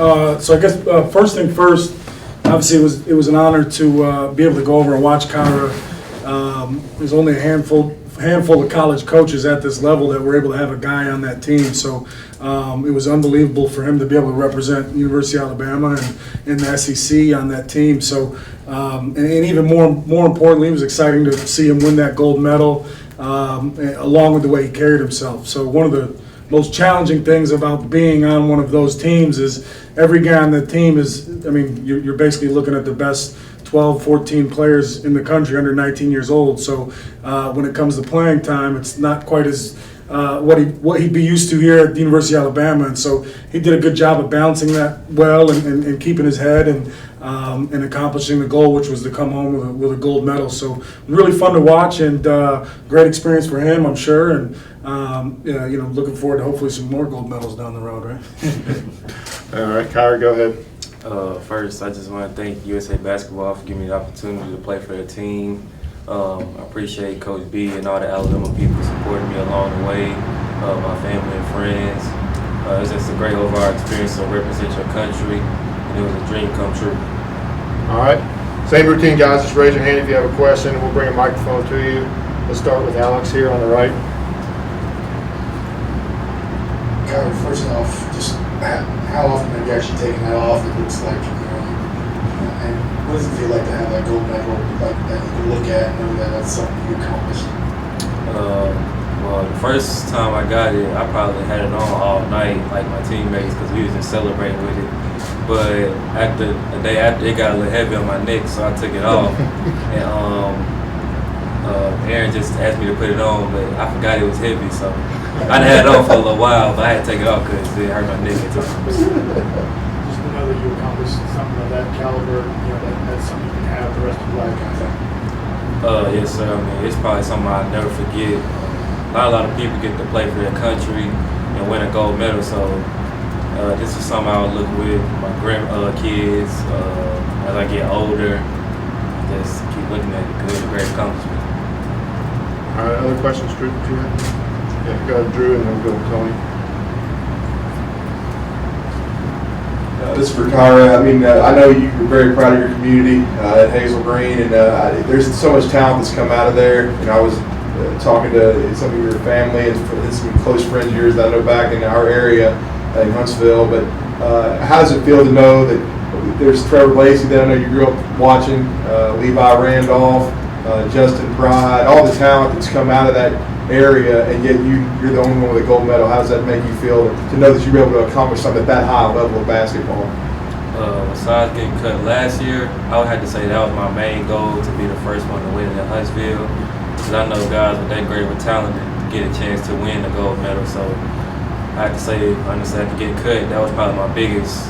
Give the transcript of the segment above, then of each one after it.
So I guess first thing first, obviously it was an honor to be able to go over and watch Kyra. There's only a handful of college coaches at this level that were able to have a guy on that team. So it was unbelievable for him to be able to represent University of Alabama and the SEC on that team. So and even more importantly, it was exciting to see him win that gold medal along with the way he carried himself. So one of the most challenging things about being on one of those teams is every guy on the team is, I mean, you're basically looking at the best 12, 14 players in the country under 19 years old. So when it comes to playing time, it's not quite as what he'd be used to here at the University of Alabama. And so he did a good job of balancing that well and keeping his head and accomplishing the goal, which was to come home with a gold medal. So really fun to watch and great experience for him, I'm sure. And looking forward to hopefully some more gold medals down the road, right? All right, Kyra, go ahead. First, I just want to thank USA Basketball for giving me the opportunity to play for their team. I appreciate Coach B and all the Alabama people supporting me along the way, my family and friends. It was just a great overall experience to represent your country, and it was a dream come true. All right. Same routine, guys. Just raise your hand if you have a question, and we'll bring a microphone to you. Let's start with Alex here on the right. Kyra, first off, just how often have you actually taken that off? It looks like, and what does it feel like to have that gold medal like that you can look at and know that that's something you accomplished? Well, the first time I got it, I probably had it on all night, like my teammates, because we was just celebrating with it. But the day after, it got a little heavy on my neck, so I took it off. And Aaron just asked me to put it on, but I forgot it was heavy, so I had it on for a little while, but I had to take it off because it hurt my neck at times. Just to know that you accomplished something of that caliber, that's something you can have the rest of your life, kind of thing. Yes, sir. I mean, it's probably something I'll never forget. Not a lot of people get to play for their country and win a gold medal, so this is something I would look with my kids as I get older. Just keep looking at it because it's a great accomplishment. All right, other questions, Drew, that you have? Yeah, go ahead, Drew, and then we'll go with Tony. This is for Kyra. I mean, I know you're very proud of your community at Hazel Green, and there's so much talent that's come out of there. And I was talking to some of your family and some close friends of yours that I know back in our area in Huntsville. But how does it feel to know that there's Trevor Lacey that I know you grew up watching, Levi Randolph, Justin Pride, all the talent that's come out of that area, and yet you're the only one with a gold medal? How does that make you feel to know that you were able to accomplish something at that high level of basketball? Besides getting cut last year, I would have to say that was my main goal, to be the first one to win in Huntsville. Because I know guys with that great of a talent to get a chance to win the gold medal. So I have to say, honestly, after getting cut, that was probably my biggest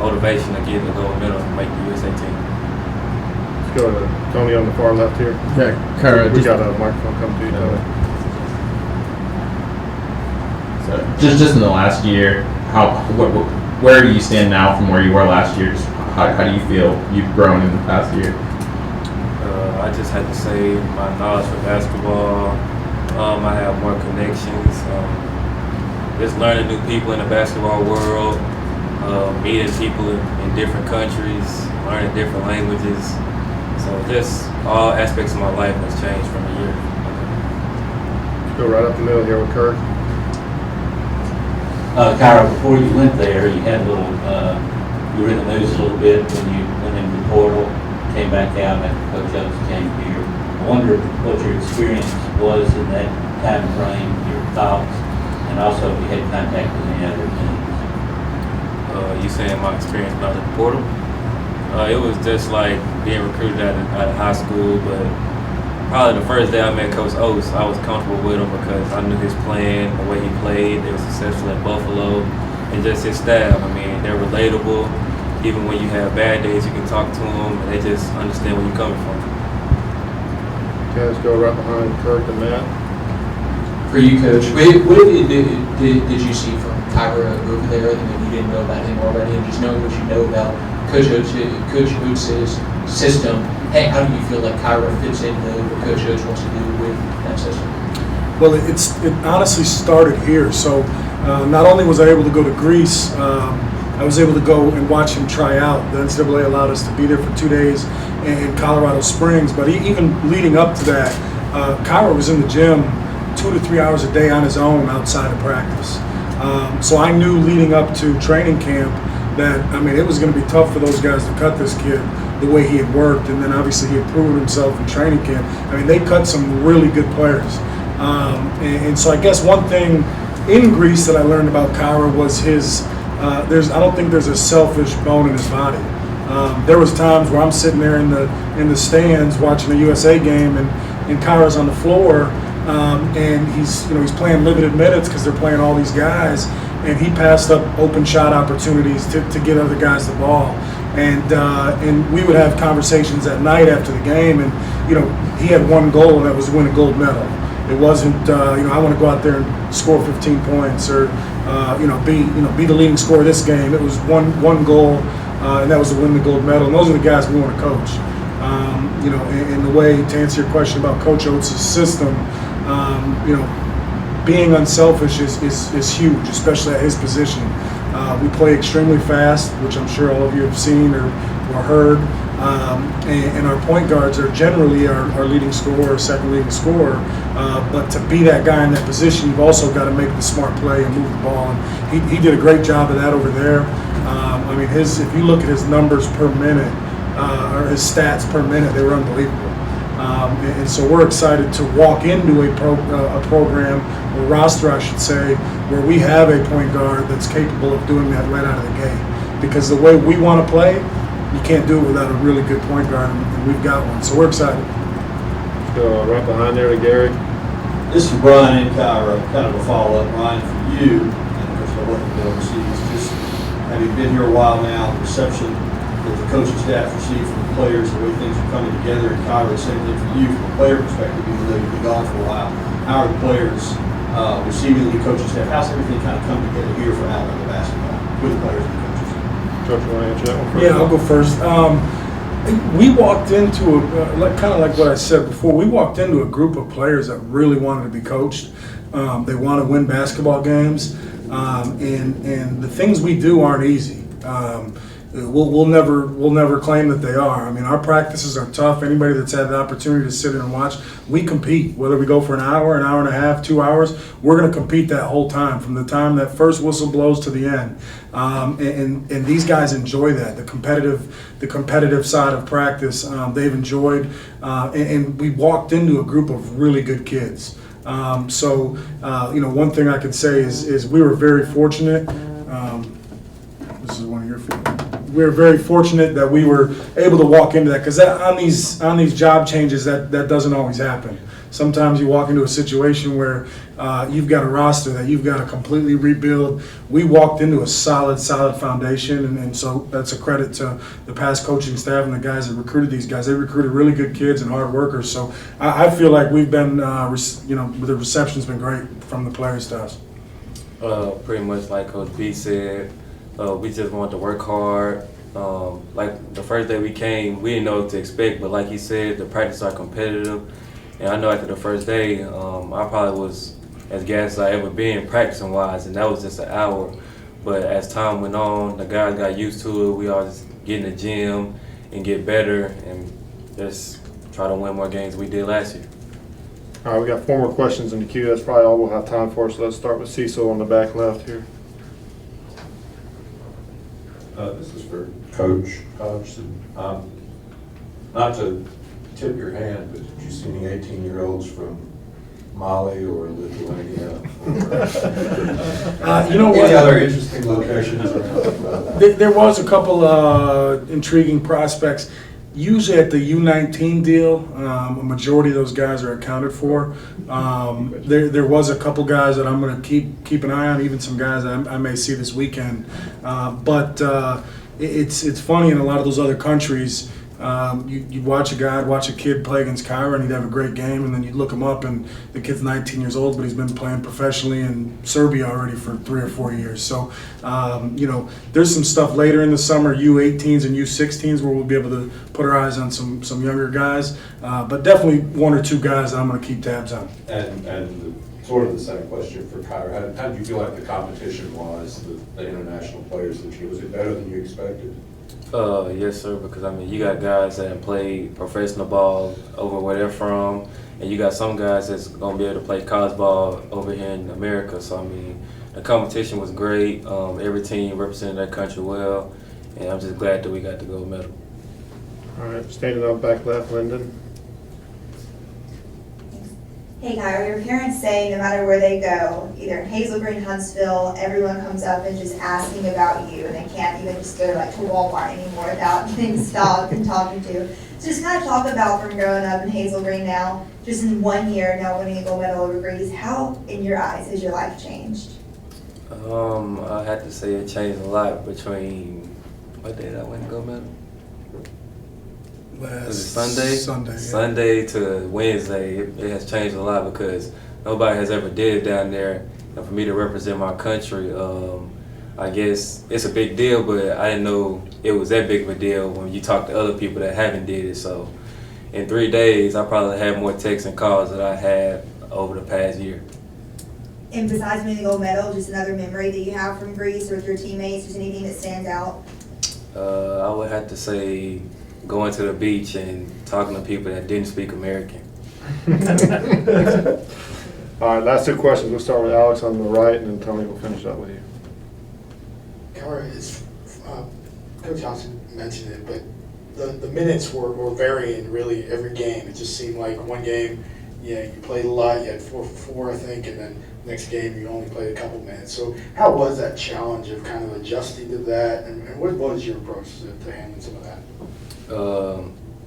motivation to get the gold medal and make the USA team. Go to Tony on the far left here. Yeah, Kyra. We got a microphone coming to you, Tony. So just in the last year, where do you stand now from where you were last year? Just how do you feel you've grown in the past year? I just had to say my knowledge for basketball. I have more connections. Just learning new people in the basketball world, meeting people in different countries, learning different languages. So just all aspects of my life has changed from a year. Go right up the middle here with Kirk. Kyra, before you went there, you had a little, you were in the news a little bit when you went into the portal, came back out after Coach Hodgson came here. I wonder what your experience was in that time frame, your thoughts, and also if you had contact with any other teams. You saying my experience about the portal? It was just like being recruited out of high school, but probably the first day I met Coach Oates, I was comfortable with him because I knew his plan, the way he played. They were successful at Buffalo, and just his staff. I mean, they're relatable. Even when you have bad days, you can talk to them, and they just understand where you're coming from. Okay, let's go right behind Kirk and Matt. For you, Coach, what did you see from Kyra over there that you didn't know about him already, and just knowing what you know about Coach Oates' system, hey, how do you feel like Kyra fits into what Coach Oates wants to do with that system? Well, it honestly started here. So not only was I able to go to Greece I was able to go and watch him try out. The NCAA allowed us to be there for 2 days in Colorado Springs, but even leading up to that, Kyra was in the gym 2 to 3 hours a day on his own outside of practice. So I knew leading up to training camp that, I mean, it was going to be tough for those guys to cut this kid the way he had worked, and then obviously he had proven himself in training camp. I mean, they cut some really good players. And so I guess one thing in Greece that I learned about Kyra was his, I don't think there's a selfish bone in his body. There was times where I'm sitting there in the stands watching a USA game, and Kyra's on the floor, and he's playing limited minutes because they're playing all these guys, and he passed up open shot opportunities to get other guys the ball, and we would have conversations at night after the game, and he had one goal, and that was to win a gold medal. It wasn't I want to go out there and score 15 points or be the leading scorer of this game. It was one goal, and that was to win the gold medal. And those are the guys we want to coach. In the way, to answer your question about Coach Oates' system, being unselfish is huge, especially at his position. We play extremely fast, which I'm sure all of you have seen or heard. And our point guards are generally our leading scorer, second leading scorer. But to be that guy in that position, you've also got to make the smart play and move the ball. And he did a great job of that over there. If you look at his numbers per minute, or his stats per minute, they were unbelievable. And so we're excited to walk into a program, or roster, I should say, where we have a point guard that's capable of doing that right out of the gate. Because the way we want to play, you can't do it without a really good point guard, and we've got one. So we're excited. Go right behind there to Gary. This is Bryan and Kyra, kind of a follow-up, Bryan, for you, and of course I work with overseas. Just having been here a while now, the reception that the coaching staff received from the players, the way things are coming together, and Kyra, the same thing for you from a player perspective, even though you've been gone for a while. How are the players receiving the coaching staff? How's everything kind of come together here for Alabama basketball with the players and the coaches? Coach, you want to answer that one first? Yeah, I'll go first. We walked into kind of like what I said before. We walked into a group of players that really wanted to be coached. They want to win basketball games, and the things we do aren't easy. We'll never claim that they are. I mean, our practices are tough. Anybody that's had the opportunity to sit in and watch, we compete. Whether we go for an hour and a half, 2 hours, we're going to compete that whole time, from the time that first whistle blows to the end. And these guys enjoy that, the competitive side of practice. They've enjoyed, and we walked into a group of really good kids. One thing I could say is we were very fortunate. This is one of your feelings. We were very fortunate that we were able to walk into that, because on these job changes, that doesn't always happen. Sometimes you walk into a situation where you've got a roster that you've got to completely rebuild. We walked into a solid foundation, and so that's a credit to the past coaching staff and the guys that recruited these guys. They recruited really good kids and hard workers. So I feel like we've been, the reception's been great from the players to us. Pretty much like Coach B said. We just wanted to work hard. Like the first day we came, we didn't know what to expect, but like he said, the practices are competitive. And I know after the first day, I probably was as gassed as I ever been practicing wise, and that was just an hour. But as time went on, the guys got used to it. We all just get in the gym and get better and just try to win more games than we did last year. All right, we got 4 more questions in the queue. That's probably all we'll have time for, so let's start with Cecil on the back left here. This is for Coach Hodgson. Not to tip your hand, but did you see any 18-year-olds from Mali or Lithuania? You know what? Any other interesting locations? There was a couple intriguing prospects. Usually at the U19 deal, a majority of those guys are accounted for. There was a couple guys that I'm going to keep an eye on, even some guys that I may see this weekend. But it's funny, in a lot of those other countries, you'd watch a kid play against Kyra, and he'd have a great game, and then you'd look him up, and the kid's 19 years old, but he's been playing professionally in Serbia already for 3 or 4 years. So, there's some stuff later in the summer, U18s and U16s, where we'll be able to put our eyes on some younger guys, but definitely 1 or 2 guys that I'm going to keep tabs on. And the Sort of the same question for Kyra. How did you feel like the competition was, the international players that you, was it better than you expected? Yes, sir, because I mean, you got guys that have played professional ball over where they're from, and you got some guys that's going to be able to play college ball over here in America. So, I mean, the competition was great. Every team represented their country well, and I'm just glad that we got the gold medal. All right, standing up back left, Lyndon. Hey Kyra, your parents say no matter where they go, either in Hazel Green, Huntsville, everyone comes up and just asking about you, and they can't even just go like to Walmart anymore without getting stopped and talking to. So just kind of talk about from growing up in Hazel Green now, just in 1 year now winning a gold medal over Greece, how in your eyes has your life changed? I had to say it changed a lot between, what day did I win the gold medal? Was it Sunday? Sunday, yeah. Sunday to Wednesday, it has changed a lot because nobody has ever did it down there. And for me to represent my country, I guess it's a big deal, but I didn't know it was that big of a deal when you talk to other people that haven't did it. So in 3 days, I probably had more texts and calls than I had over the past year. And besides winning the gold medal, just another memory that you have from Greece or with your teammates, just anything that stands out? I would have to say going to the beach and talking to people that didn't speak American. All right, last 2 questions. We'll start with Alex on the right, and then Tony will finish up with you. Kyra, Coach Hodgson mentioned it, but the minutes were varying really every game. It just seemed like one game, you played a lot, you had 4 for 4, I think, and then next game you only played a couple minutes. So how was that challenge of kind of adjusting to that, and what was your approach to handling some of that?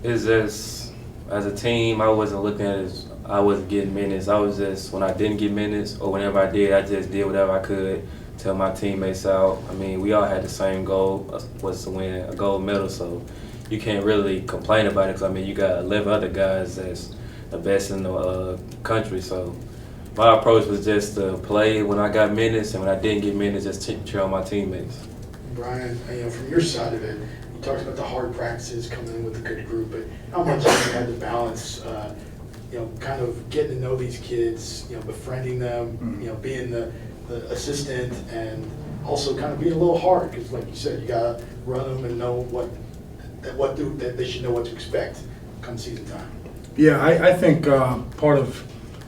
It's just, as a team, I wasn't looking at it as I wasn't getting minutes. I was just, when I didn't get minutes, or whenever I did, I just did whatever I could to help my teammates out. I mean, we all had the same goal, was to win a gold medal, so you can't really complain about it, because I mean, you got 11 other guys that's the best in the country, so my approach was just to play when I got minutes, and when I didn't get minutes, just cheer on my teammates. Bryan, from your side of it, you talked about the hard practices coming in with a good group, but how much have you had to balance, kind of getting to know these kids, befriending them, being the assistant, and also kind of being a little hard, because like you said, you gotta run them and know that they should know what to expect come season time. Yeah, I think part of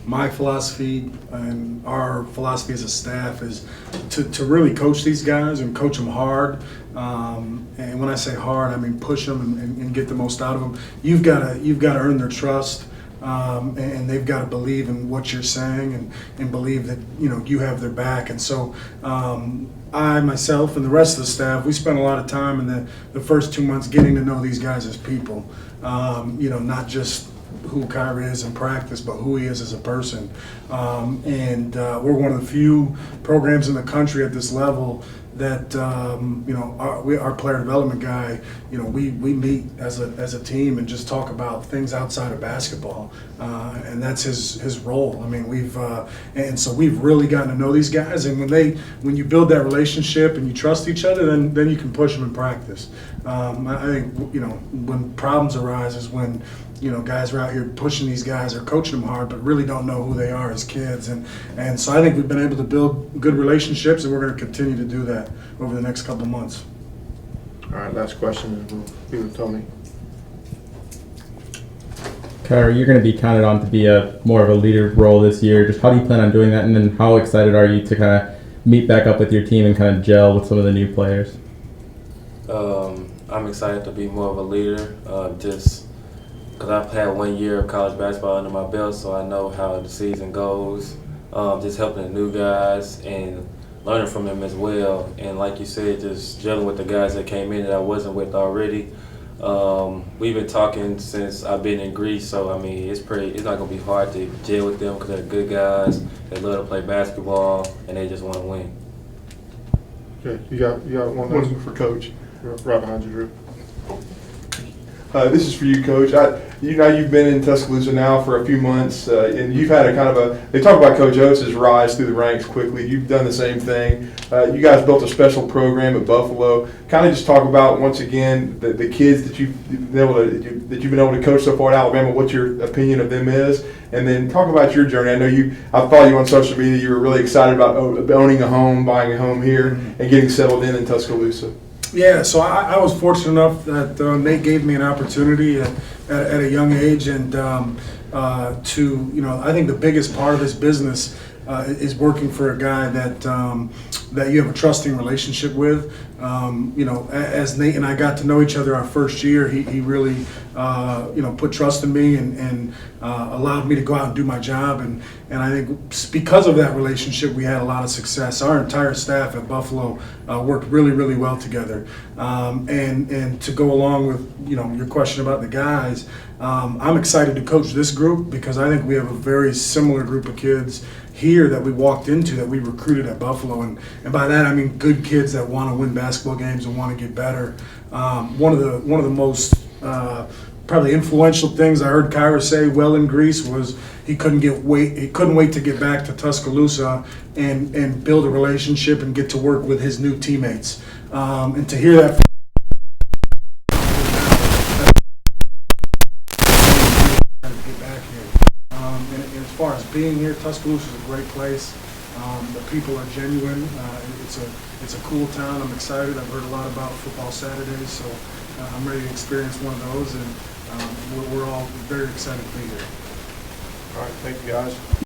my philosophy and our philosophy as a staff is to really coach these guys and coach them hard. And when I say hard, I mean push them and get the most out of them. You've got to earn their trust, and they've got to believe in what you're saying and believe that you have their back. And so I myself and the rest of the staff, we spent a lot of time in the first 2 months getting to know these guys as people. Not just who Kyra is in practice, but who he is as a person. We're one of the few programs in the country at this level that our player development guy, we meet as a team and just talk about things outside of basketball, and that's his role. I mean, so we've really gotten to know these guys, and when you build that relationship and you trust each other, then you can push them in practice. I think when problems arise is when guys are out here pushing these guys or coaching them hard, but really don't know who they are as kids. And so I think we've been able to build good relationships, and we're going to continue to do that over the next couple of months. All right, last question will be with Tony. Kyra, you're going to be counted on to be more of a leader role this year. Just how do you plan on doing that? And then how excited are you to kind of meet back up with your team and kind of gel with some of the new players? I'm excited to be more of a leader, just because I've had 1 year of college basketball under my belt, so I know how the season goes. Just helping the new guys and learning from them as well. And like you said, just gelling with the guys that came in that I wasn't with already. We've been talking since I've been in Greece, so I mean, it's not gonna be hard to gel with them because they're good guys. They love to play basketball and they just want to win. Okay, you got one for Coach. Right behind you, Drew. This is for you, Coach. You've been in Tuscaloosa now for a few months, and you've had a kind of a. They talk about Coach Oates' rise through the ranks quickly. You've done the same thing. You guys built a special program at Buffalo. Kind of just talk about once again the kids that you've been able to coach so far at Alabama. What your opinion of them is, and then talk about your journey. I know I follow you on social media. You were really excited about owning a home, buying a home here, and getting settled in Tuscaloosa. Yeah, so I was fortunate enough that Nate gave me an opportunity at a young age, and I think the biggest part of this business is working for a guy that you have a trusting relationship with. As Nate and I got to know each other our first year, he really put trust in me and allowed me to go out and do my job. And I think because of that relationship, we had a lot of success. Our entire staff at Buffalo worked really, really well together. And to go along with your question about the guys, I'm excited to coach this group because I think we have a very similar group of kids here that we walked into that we recruited at Buffalo, and by that I mean good kids that want to win basketball games and want to get better. One of the most probably influential things I heard Kyra say well in Greece was he couldn't wait to get back to Tuscaloosa and build a relationship and get to work with his new teammates. And to hear that get back here. And as far as being here, Tuscaloosa is a great place. The people are genuine. It's a cool town. I'm excited. I've heard a lot about football Saturdays, so I'm ready to experience one of those, and we're all very excited to be here. All right, thank you, guys.